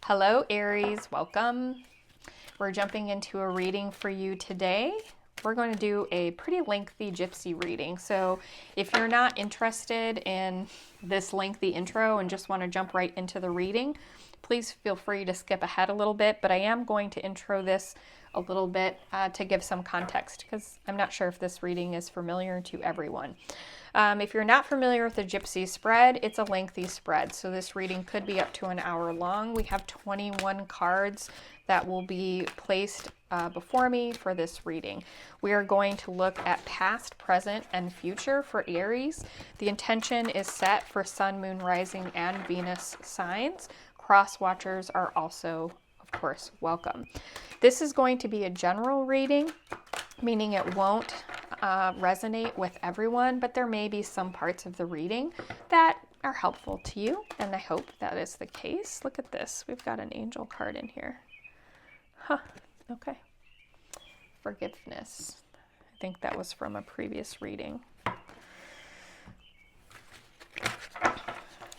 Hello, Aries. Welcome. We're jumping into a reading for you today. We're going to do a pretty lengthy gypsy reading. So if you're not interested in this lengthy intro and just want to jump right into the reading, please feel free to skip ahead a little bit. But I am going to intro this a little bit to give some context because I'm not sure if this reading is familiar to everyone. If you're not familiar with the gypsy spread, it's a lengthy spread. So this reading could be up to an hour long. We have 21 cards that will be placed before me for this reading. We are going to look at past, present, and future for Aries. The intention is set for Sun, Moon, Rising, and Venus signs. Cross watchers are also, of course, welcome. This is going to be a general reading, meaning it won't resonate with everyone, but there may be some parts of the reading that are helpful to you, and I hope that is the case. Look at this. We've got an angel card in here. Huh. Okay. Forgiveness. I think that was from a previous reading.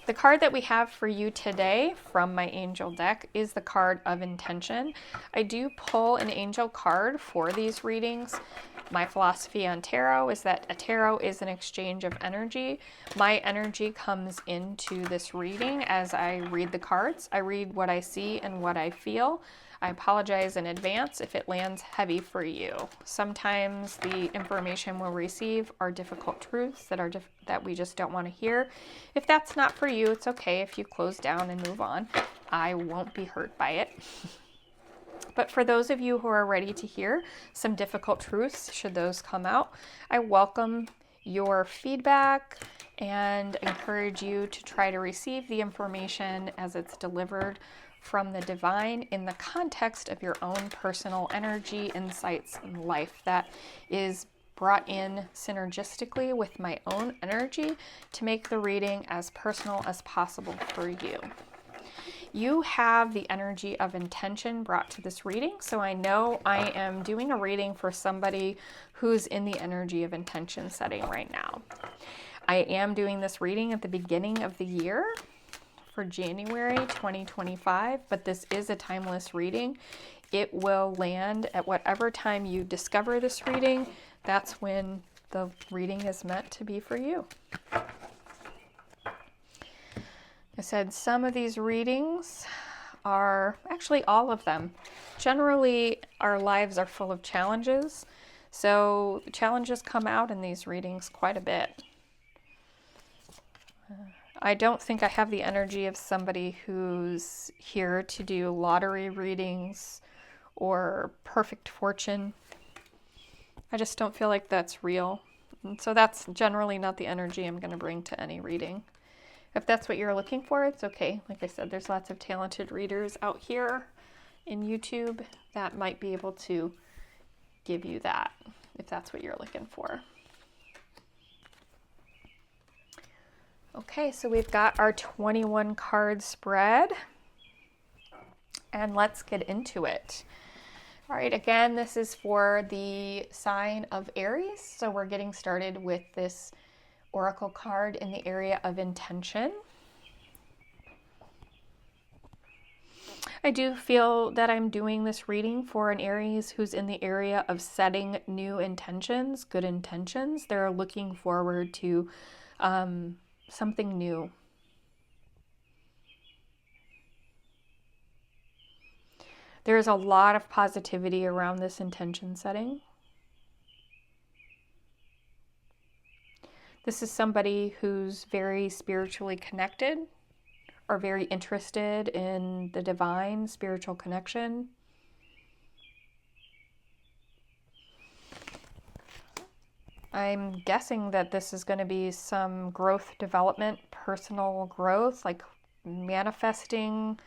The card that we have for you today from my angel deck is the card of intention. I do pull an angel card for these readings. My philosophy on tarot is that a tarot is an exchange of energy. My energy comes into this reading as I read the cards. I read what I see and what I feel. I apologize in advance if it lands heavy for you. Sometimes the information we'll receive are difficult truths that we just don't want to hear. If that's not for you, it's okay if you close down and move on. I won't be hurt by it. But for those of you who are ready to hear some difficult truths, should those come out, I welcome your feedback and encourage you to try to receive the information as it's delivered from the divine in the context of your own personal energy, insights, and life that is brought in synergistically with my own energy to make the reading as personal as possible for you. You have the energy of intention brought to this reading, so I know I am doing a reading for somebody who's in the energy of intention setting right now. I am doing this reading at the beginning of the year for January 2025, but this is a timeless reading. It will land at whatever time you discover this reading. That's when the reading is meant to be for you. I said some of these readings are, actually all of them. Generally, our lives are full of challenges, so challenges come out in these readings quite a bit. I don't think I have the energy of somebody who's here to do lottery readings or perfect fortune. I just don't feel like that's real. And so that's generally not the energy I'm going to bring to any reading. If that's what you're looking for, it's okay. Like I said, there's lots of talented readers out here in YouTube that might be able to give you that if that's what you're looking for. Okay, so we've got our 21 card spread, and let's get into it. All right, again, this is for the sign of Aries. So we're getting started with this oracle card in the area of intention. I do feel that I'm doing this reading for an Aries who's in the area of setting new intentions, good intentions. They're looking forward to something new. There's a lot of positivity around this intention setting. This is somebody who's very spiritually connected or very interested in the divine, spiritual connection. I'm guessing that this is going to be some growth, development, personal growth, like manifesting,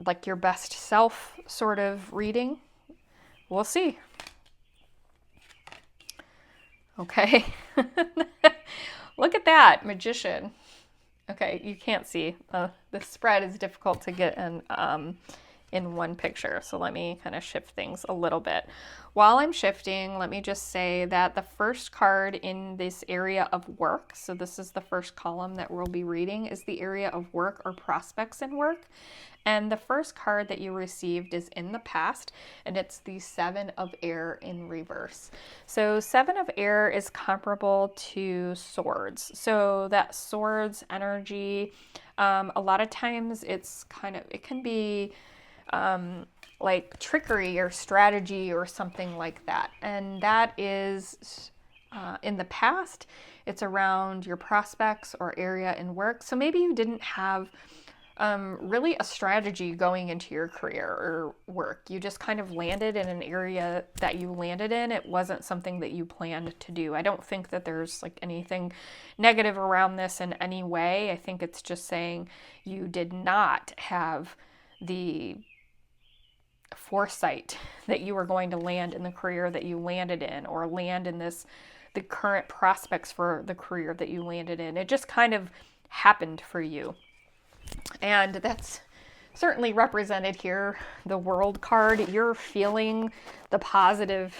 like your best self sort of reading. We'll see. Okay. Look at that, magician. Okay, you can't see. The spread is difficult to get an in one picture. So let me kind of shift things a little bit. While I'm shifting, let me just say that the first card in this area of work, so this is the first column that we'll be reading, is the area of work or prospects in work. And the first card that you received is in the past, and it's the Seven of Air in reverse. So Seven of Air is comparable to swords. So that swords energy, a lot of times it can be like trickery or strategy or something like that. And that is in the past, it's around your prospects or area in work. So maybe you didn't have really a strategy going into your career or work. You just kind of landed in an area that you landed in. It wasn't something that you planned to do. I don't think that there's like anything negative around this in any way. I think it's just saying you did not have the foresight that you were going to land in the career that you landed in, or land in the current prospects for the career that you landed in. It just kind of happened for you. And that's certainly represented here, the World card. You're feeling the positive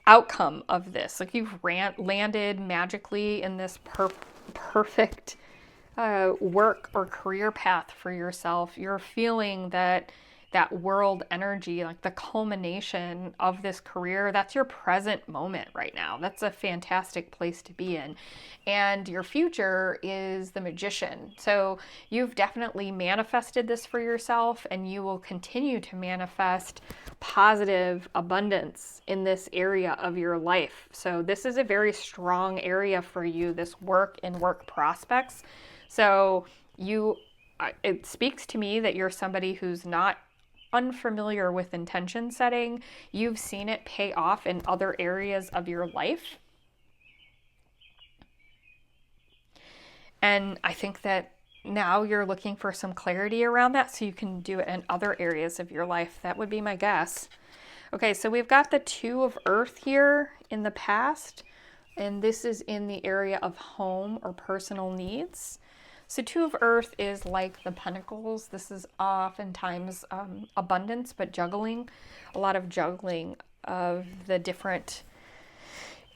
outcome of this. Like you've landed magically in this perfect work or career path for yourself. You're feeling that world energy, like the culmination of this career. That's your present moment right now. That's a fantastic place to be in. And your future is the Magician. So you've definitely manifested this for yourself, and you will continue to manifest positive abundance in this area of your life. So this is a very strong area for you, this work and work prospects. So it speaks to me that you're somebody who's not unfamiliar with intention setting. You've seen it pay off in other areas of your life. And I think that now you're looking for some clarity around that so you can do it in other areas of your life. That would be my guess. Okay, so we've got the Two of Earth here in the past, and this is in the area of home or personal needs. So Two of Earth is like the Pentacles. This is oftentimes abundance, but juggling, a lot of juggling of the different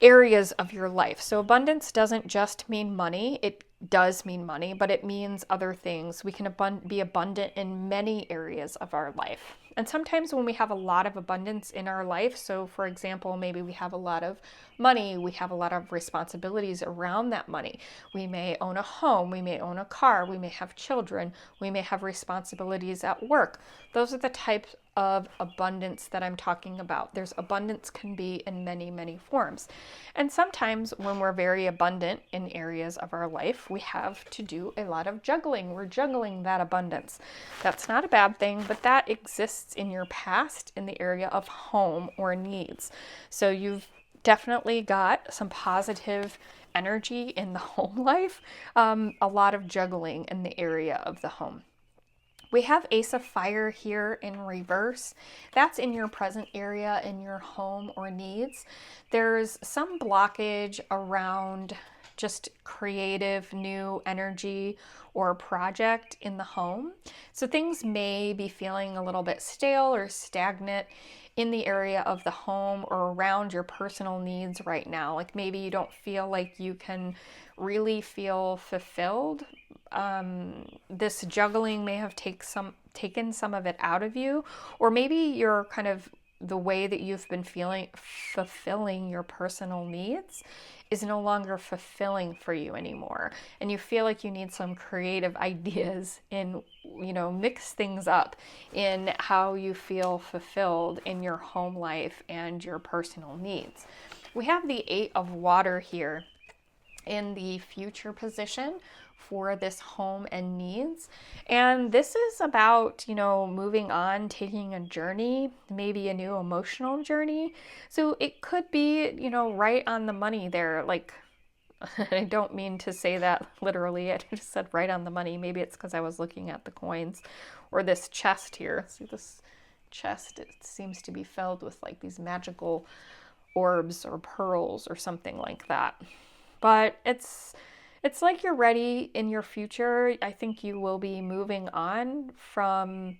areas of your life. So abundance doesn't just mean money. It does mean money, but it means other things. We can be abundant in many areas of our life. And sometimes when we have a lot of abundance in our life, so for example, maybe we have a lot of money, we have a lot of responsibilities around that money. We may own a home, we may own a car, we may have children, we may have responsibilities at work. Those are the types of abundance that I'm talking about. There's abundance can be in many, many forms. And sometimes when we're very abundant in areas of our life, we have to do a lot of juggling. We're juggling that abundance. That's not a bad thing, but that exists in your past in the area of home or needs. So you've definitely got some positive energy in the home life, a lot of juggling in the area of the home. We have Ace of Fire here in reverse. That's in your present area in your home or needs. There's some blockage around just creative new energy or project in the home. So things may be feeling a little bit stale or stagnant in the area of the home or around your personal needs right now. Like maybe you don't feel like you can really feel fulfilled. This juggling may have taken some of it out of you, or maybe you're kind of the way that you've been feeling fulfilling your personal needs is no longer fulfilling for you anymore, and you feel like you need some creative ideas in, mix things up in how you feel fulfilled in your home life and your personal needs. We have the Eight of Water here in the future position for this home and needs. And this is about, moving on, taking a journey, maybe a new emotional journey. So it could be, right on the money there. Like, I don't mean to say that literally. I just said right on the money. Maybe it's because I was looking at the coins or this chest here. See this chest? It seems to be filled with like these magical orbs or pearls or something like that. But it's like you're ready in your future. I think you will be moving on from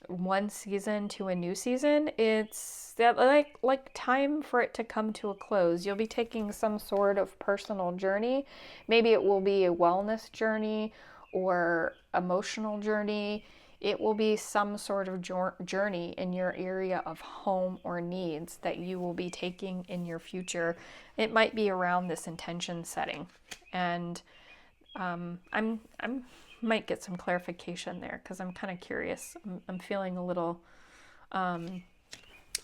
one season to a new season, it's that like time for it to come to a close. You'll be taking some sort of personal journey. Maybe it will be a wellness journey or emotional journey. It will be some sort of journey in your area of home or needs that you will be taking in your future. It might be around this intention setting, and I'm might get some clarification there because I'm kind of curious. I'm feeling a little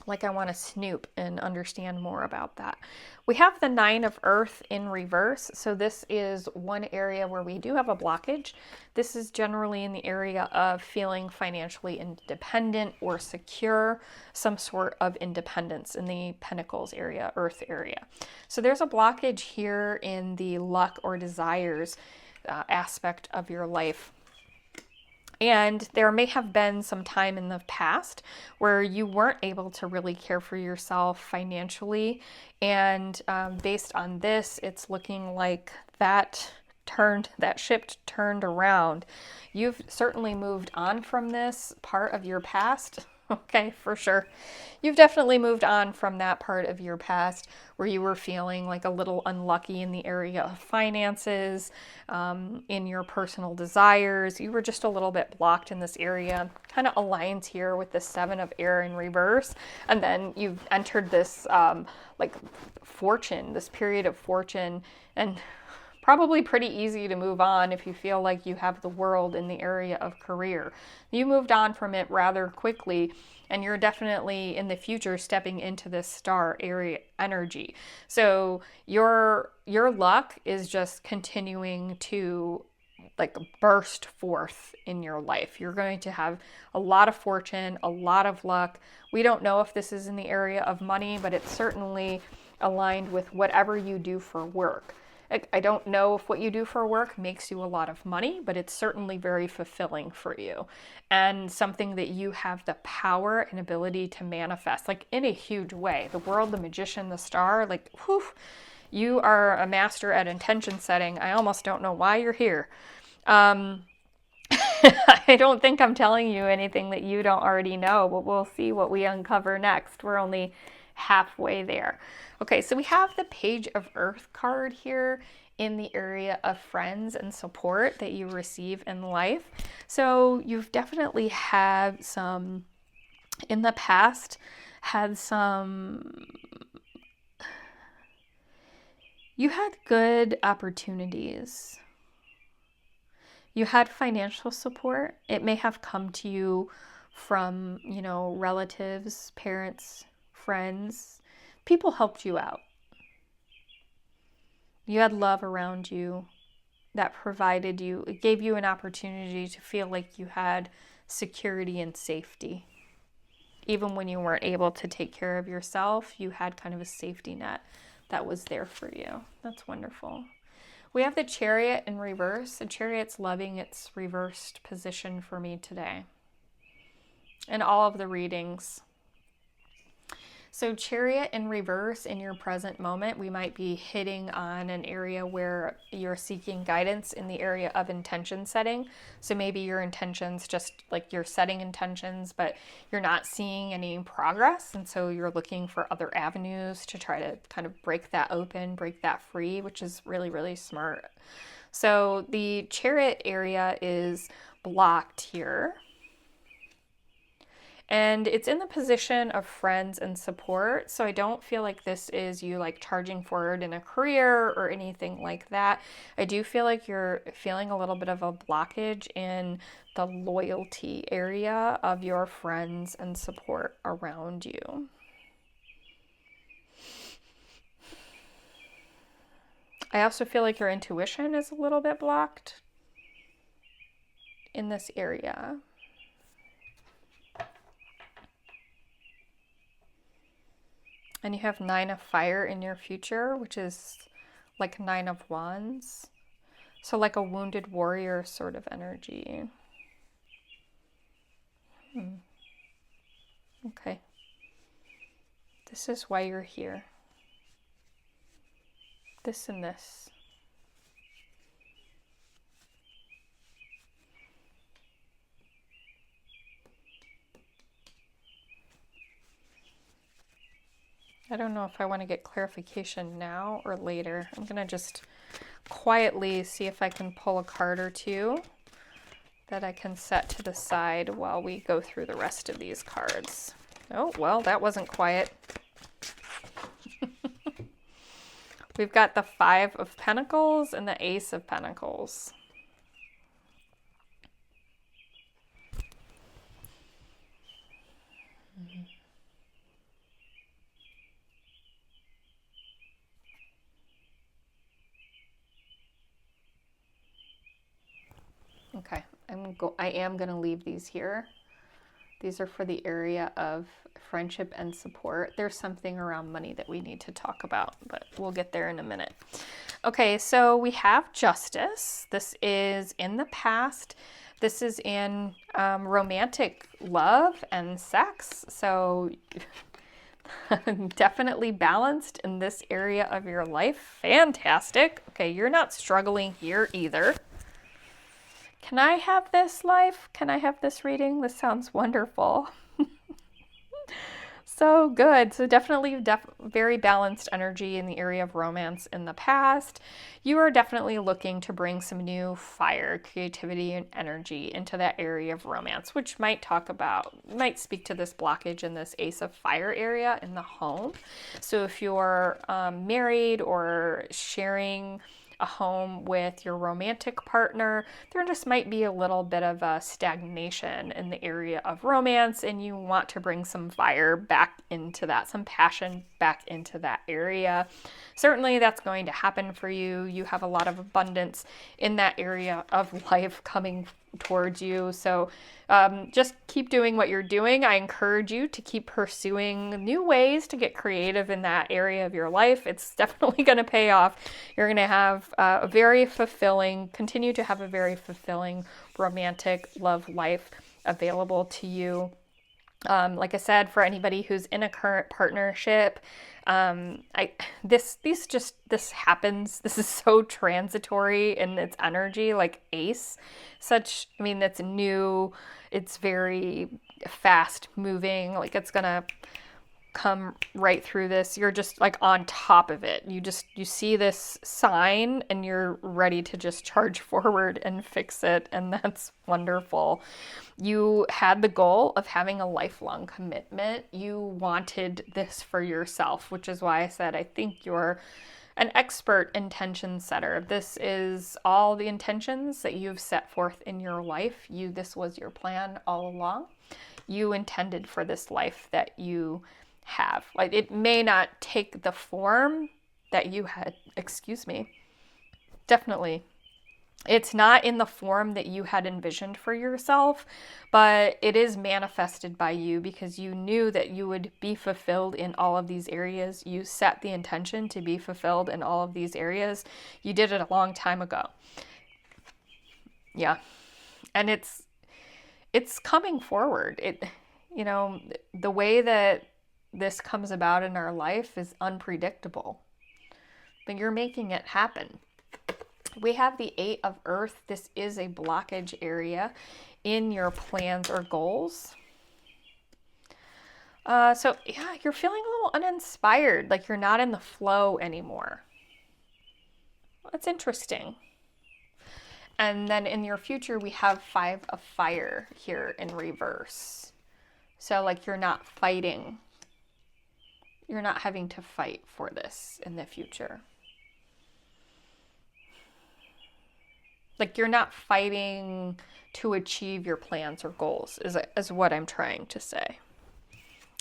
like I want to snoop and understand more about that. We have the Nine of Earth in reverse. So this is one area where we do have a blockage. This is generally in the area of feeling financially independent or secure, some sort of independence in the Pentacles area, Earth area. So there's a blockage here in the luck or desires aspect of your life. And there may have been some time in the past where you weren't able to really care for yourself financially. And based on this, it's looking like that ship turned around. You've certainly moved on from this part of your past. Okay, for sure. You've definitely moved on from that part of your past where you were feeling like a little unlucky in the area of finances, in your personal desires. You were just a little bit blocked in this area. Kind of aligns here with the Seven of Air in reverse. And then you've entered this like fortune, this period of fortune, and probably pretty easy to move on if you feel like you have the world in the area of career. You moved on from it rather quickly, and you're definitely in the future stepping into this star area energy. So your luck is just continuing to like burst forth in your life. You're going to have a lot of fortune, a lot of luck. We don't know if this is in the area of money, but it's certainly aligned with whatever you do for work. I don't know if what you do for work makes you a lot of money, but it's certainly very fulfilling for you and something that you have the power and ability to manifest, like in a huge way. The world, the magician, the star, like, whew, you are a master at intention setting. I almost don't know why you're here. I don't think I'm telling you anything that you don't already know, but we'll see what we uncover next. We're only halfway there. Okay, so we have the Page of Earth card here in the area of friends and support that you receive in life. So you've definitely had some, in the past, you had good opportunities. You had financial support. It may have come to you from, relatives, parents, friends. People helped you out. You had love around you that provided you, it gave you an opportunity to feel like you had security and safety. Even when you weren't able to take care of yourself, you had kind of a safety net that was there for you. That's wonderful. We have the Chariot in reverse. The Chariot's loving its reversed position for me today in all of the readings. So Chariot in reverse in your present moment, we might be hitting on an area where you're seeking guidance in the area of intention setting. So maybe your intentions, just like you're setting intentions, but you're not seeing any progress. And so you're looking for other avenues to try to kind of break that open, break that free, which is really, really smart. So the Chariot area is blocked here. And it's in the position of friends and support. So I don't feel like this is you like charging forward in a career or anything like that. I do feel like you're feeling a little bit of a blockage in the loyalty area of your friends and support around you. I also feel like your intuition is a little bit blocked in this area. And you have Nine of Fire in your future, which is like Nine of Wands. So like a wounded warrior sort of energy. Okay. This is why you're here. This and this. I don't know if I want to get clarification now or later. I'm going to just quietly see if I can pull a card or two that I can set to the side while we go through the rest of these cards. Oh, well, that wasn't quiet. We've got the Five of Pentacles and the Ace of Pentacles. Okay, I am going to leave these here. These are for the area of friendship and support. There's something around money that we need to talk about, but we'll get there in a minute. Okay, so we have Justice. This is in the past. This is in romantic love and sex. So definitely balanced in this area of your life. Fantastic. Okay, you're not struggling here either. Can I have this life? Can I have this reading? This sounds wonderful. So good. So definitely very balanced energy in the area of romance in the past. You are definitely looking to bring some new fire, creativity, and energy into that area of romance, which might speak to this blockage in this Ace of Fire area in the home. So if you're married or sharing a home with your romantic partner, there just might be a little bit of a stagnation in the area of romance, and you want to bring some fire back into that, some passion back into that area. Certainly that's going to happen for you. You have a lot of abundance in that area of life coming towards you. So just keep doing what you're doing. I encourage you to keep pursuing new ways to get creative in that area of your life. It's definitely going to pay off. You're going to have continue to have a very fulfilling romantic love life available to you. Like I said, for anybody who's in a current partnership, this happens. This is so transitory in its energy, like Ace. That's new. It's very fast moving. Like it's gonna come right through this. You're just like on top of it. You see this sign and you're ready to just charge forward and fix it. And that's wonderful. You had the goal of having a lifelong commitment. You wanted this for yourself, which is why I said I think you're an expert intention setter. This is all the intentions that you've set forth in your life. This was your plan all along. You intended for this life that you have. Like, it may not take the form that you had, definitely. It's not in the form that you had envisioned for yourself, but it is manifested by you because you knew that you would be fulfilled in all of these areas. You set the intention to be fulfilled in all of these areas. You did it a long time ago. Yeah. And it's coming forward. The way that this comes about in our life is unpredictable, but you're making it happen. We have the Eight of Earth. This is a blockage area in your plans or goals. So you're feeling a little uninspired, like you're not in the flow anymore. That's interesting. And then in your future, we have Five of Fire here in reverse. So like you're not fighting. You're not having to fight for this in the future. Like you're not fighting to achieve your plans or goals is what I'm trying to say.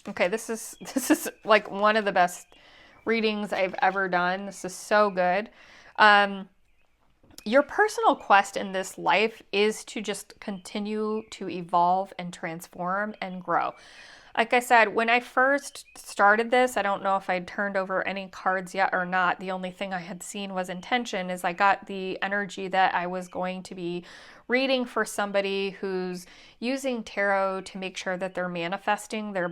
Okay, this is like one of the best readings I've ever done. This is so good. Your personal quest in this life is to just continue to evolve and transform and grow. Like I said, when I first started this, I don't know if I'd turned over any cards yet or not. The only thing I had seen was intention. Is I got the energy that I was going to be reading for somebody who's using tarot to make sure that they're manifesting their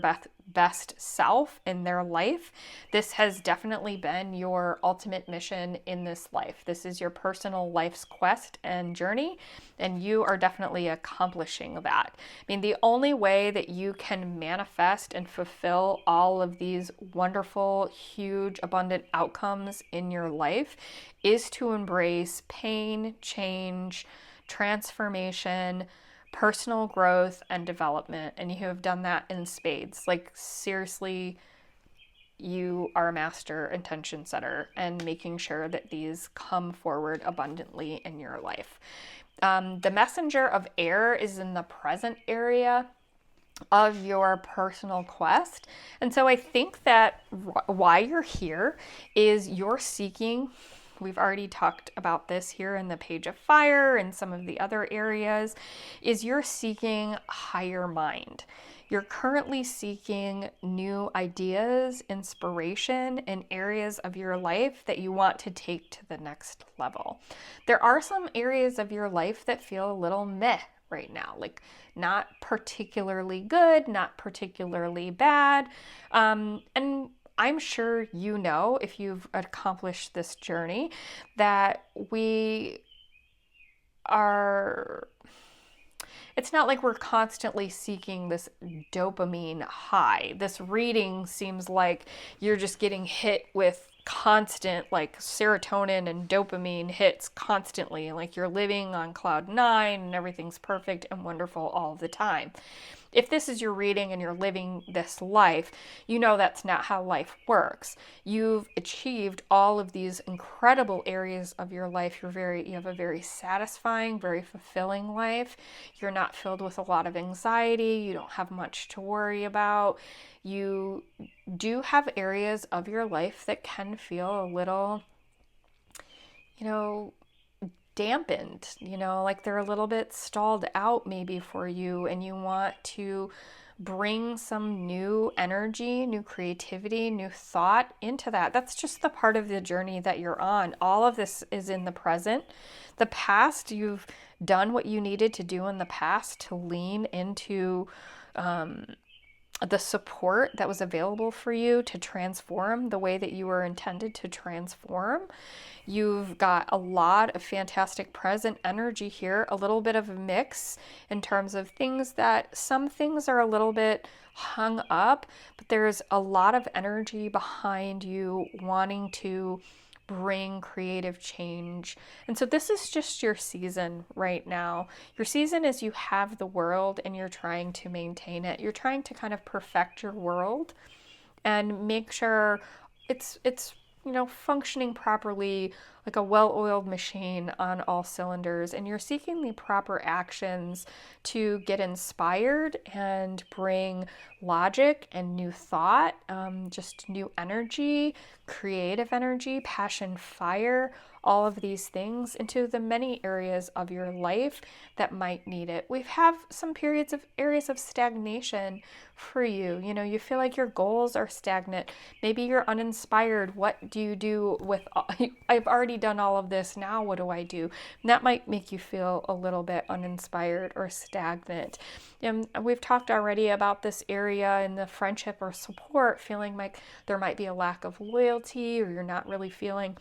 best self in their life. This has definitely been your ultimate mission in this life. This is your personal life's quest and journey, and you are definitely accomplishing that. I mean, the only way that you can manifest and fulfill all of these wonderful, huge, abundant outcomes in your life is to embrace pain, change, transformation, personal growth, and development. And you have done that in spades. Like, seriously, you are a master intention setter and making sure that these come forward abundantly in your life. The messenger of air is in the present area of your personal quest. And so I think that why you're here is you're seeking. We've already talked about this here in the Page of Fire and some of the other areas, is you're seeking higher mind. You're currently seeking new ideas, inspiration in areas of your life that you want to take to the next level. There are some areas of your life that feel a little meh right now, like not particularly good, not particularly bad. And I'm sure you know, if you've accomplished this journey, that we are, it's not like we're constantly seeking this dopamine high. This reading seems like you're just getting hit with constant, like, serotonin and dopamine hits constantly, like you're living on cloud nine and everything's perfect and wonderful all the time. If this is your reading and you're living this life, you know that's not how life works. You've achieved all of these incredible areas of your life. You have a very satisfying, very fulfilling life. You're not filled with a lot of anxiety. You don't have much to worry about. You do have areas of your life that can feel a little, dampened, like they're a little bit stalled out maybe for you, and you want to bring some new energy, new creativity, new thought into that. That's just the part of the journey that you're on. All of this is in the present. The past, you've done what you needed to do in the past to lean into the support that was available for you to transform the way that you were intended to transform. You've got a lot of fantastic present energy here, a little bit of a mix in terms of things that some things are a little bit hung up, but there's a lot of energy behind you wanting to bring creative change. And so this is just your season right now. Your season is you have the world and you're trying to maintain it. You're trying to kind of perfect your world and make sure it's functioning properly, like a well-oiled machine on all cylinders. And you're seeking the proper actions to get inspired and bring logic and new thought, just new energy, creative energy, passion, fire, all of these things into the many areas of your life that might need it. We have some areas of stagnation for you. You feel like your goals are stagnant. Maybe you're uninspired. What do you do with, I've already done all of this. Now what do I do? And that might make you feel a little bit uninspired or stagnant. And we've talked already about this area in the friendship or support, feeling like there might be a lack of loyalty, or you're not really feeling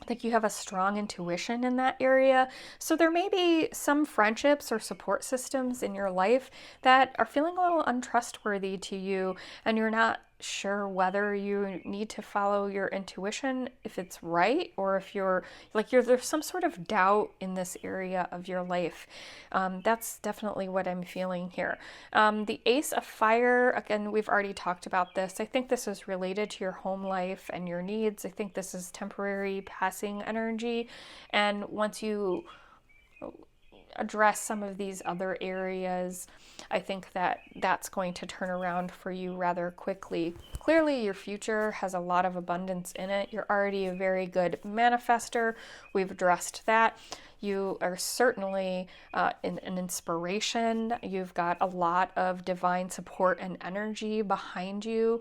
like you have a strong intuition in that area. So there may be some friendships or support systems in your life that are feeling a little untrustworthy to you, and you're not sure whether you need to follow your intuition, if it's right, or if there's some sort of doubt in this area of your life. That's definitely what I'm feeling here. The Ace of Fire, again, we've already talked about this. I think this is related to your home life and your needs. I think this is temporary passing energy. And once you address some of these other areas, I think that that's going to turn around for you rather quickly. Clearly, your future has a lot of abundance in it. You're already a very good manifester. We've addressed that. You are certainly an inspiration. You've got a lot of divine support and energy behind you.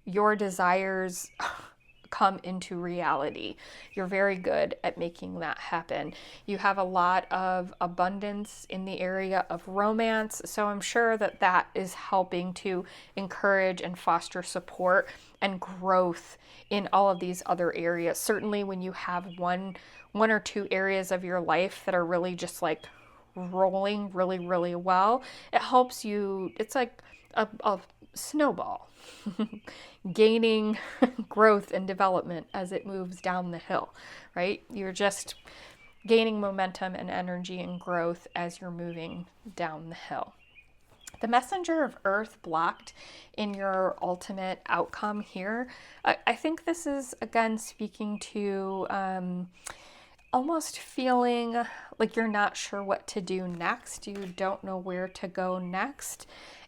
Your desires come into reality. You're very good at making that happen. You have a lot of abundance in the area of romance, so I'm sure that that is helping to encourage and foster support and growth in all of these other areas. Certainly when you have one or two areas of your life that are really just like rolling really, really well, it helps you. It's like a snowball gaining growth and development as it moves down the hill, right? You're just gaining momentum and energy and growth as you're moving down the hill. The messenger of earth blocked in your ultimate outcome here. I think this is, again, speaking to almost feeling like you're not sure what to do next. You don't know where to go next.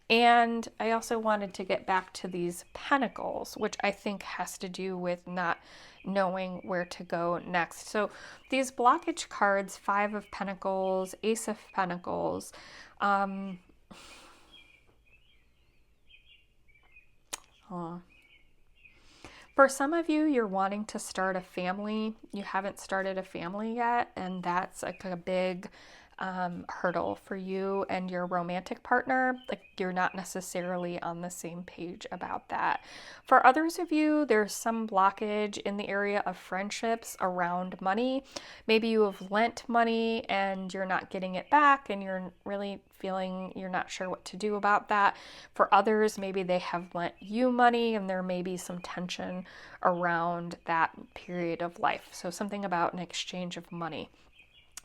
And I also wanted to get back to these pentacles, which I think has to do with not knowing where to go next. So these blockage cards, 5 of Pentacles, Ace of Pentacles, for some of you, you're wanting to start a family. You haven't started a family yet, and that's like a big hurdle for you and your romantic partner. Like, you're not necessarily on the same page about that. For others of you, there's some blockage in the area of friendships around money. Maybe you have lent money and you're not getting it back, and you're really feeling you're not sure what to do about that. For others, maybe they have lent you money and there may be some tension around that period of life. So something about an exchange of money.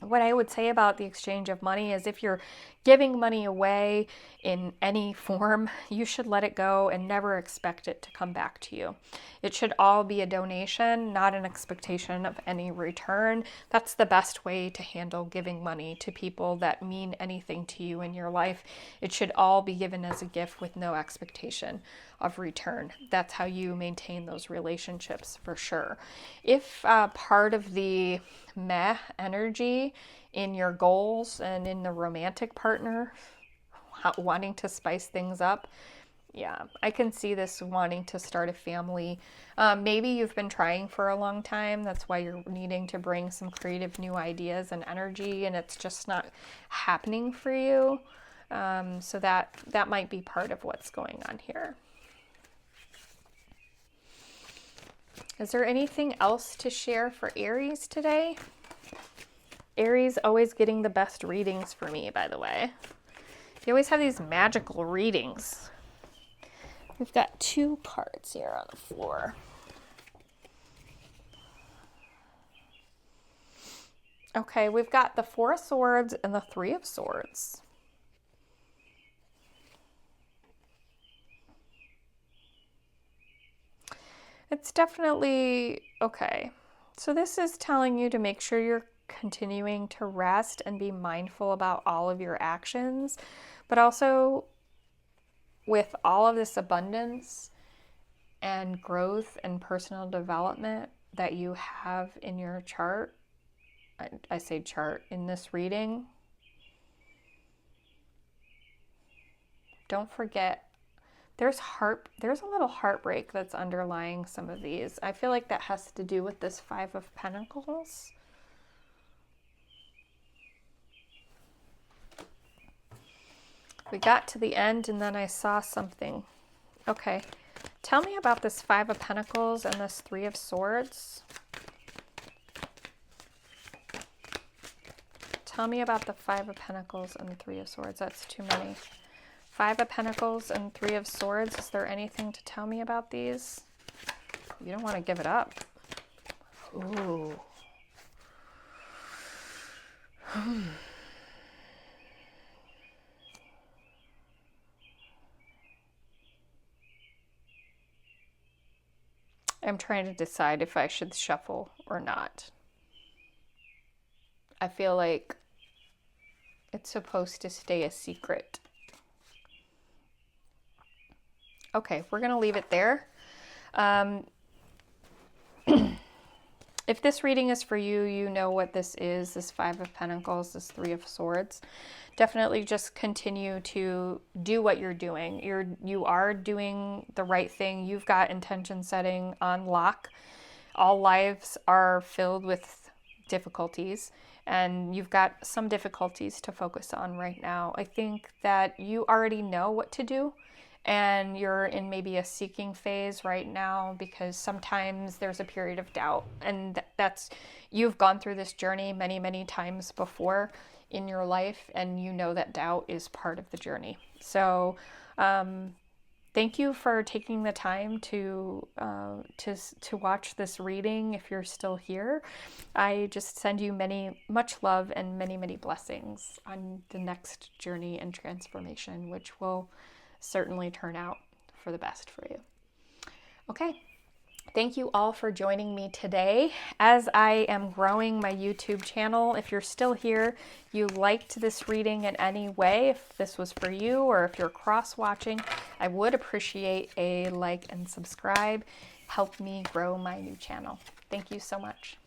What I would say about the exchange of money is if you're giving money away in any form, you should let it go and never expect it to come back to you. It should all be a donation, not an expectation of any return. That's the best way to handle giving money to people that mean anything to you in your life. It should all be given as a gift with no expectation of return. That's how you maintain those relationships for sure. If part of the meh energy in your goals and in the romantic partner wanting to spice things up, yeah, I can see this wanting to start a family. Maybe you've been trying for a long time. That's why you're needing to bring some creative new ideas and energy, and it's just not happening for you. So that might be part of what's going on here. Is there anything else to share for Aries today? Aries always getting the best readings for me, by the way. You always have these magical readings. We've got 2 cards here on the floor. Okay, we've got the 4 of Swords and the 3 of Swords. It's definitely okay. So this is telling you to make sure you're continuing to rest and be mindful about all of your actions, but also with all of this abundance and growth and personal development that you have in your chart, I say chart, in this reading, don't forget there's a little heartbreak that's underlying some of these. I feel like that has to do with this 5 of Pentacles. We got to the end and then I saw something. Okay, tell me about this 5 of Pentacles and this 3 of Swords. Tell me about the 5 of Pentacles and the 3 of Swords. That's too many. 5 of Pentacles and 3 of Swords. Is there anything to tell me about these? You don't want to give it up. Ooh. I'm trying to decide if I should shuffle or not. I feel like it's supposed to stay a secret. Okay, we're going to leave it there. If this reading is for you, you know what this is, this 5 of Pentacles, this 3 of Swords. Definitely just continue to do what you're doing. You are doing the right thing. You've got intention setting on lock. All lives are filled with difficulties, and you've got some difficulties to focus on right now. I think that you already know what to do, and you're in maybe a seeking phase right now because sometimes there's a period of doubt, and that's you've gone through this journey many, many times before in your life, and you know that doubt is part of the journey. So thank you for taking the time to watch this reading. If you're still here, I just send you much love and many, many blessings on the next journey and transformation, which will certainly turn out for the best for you. Okay. Thank you all for joining me today. As I am growing my YouTube channel, if you're still here, you liked this reading in any way, if this was for you or if you're cross-watching, I would appreciate a like and subscribe. Help me grow my new channel. Thank you so much.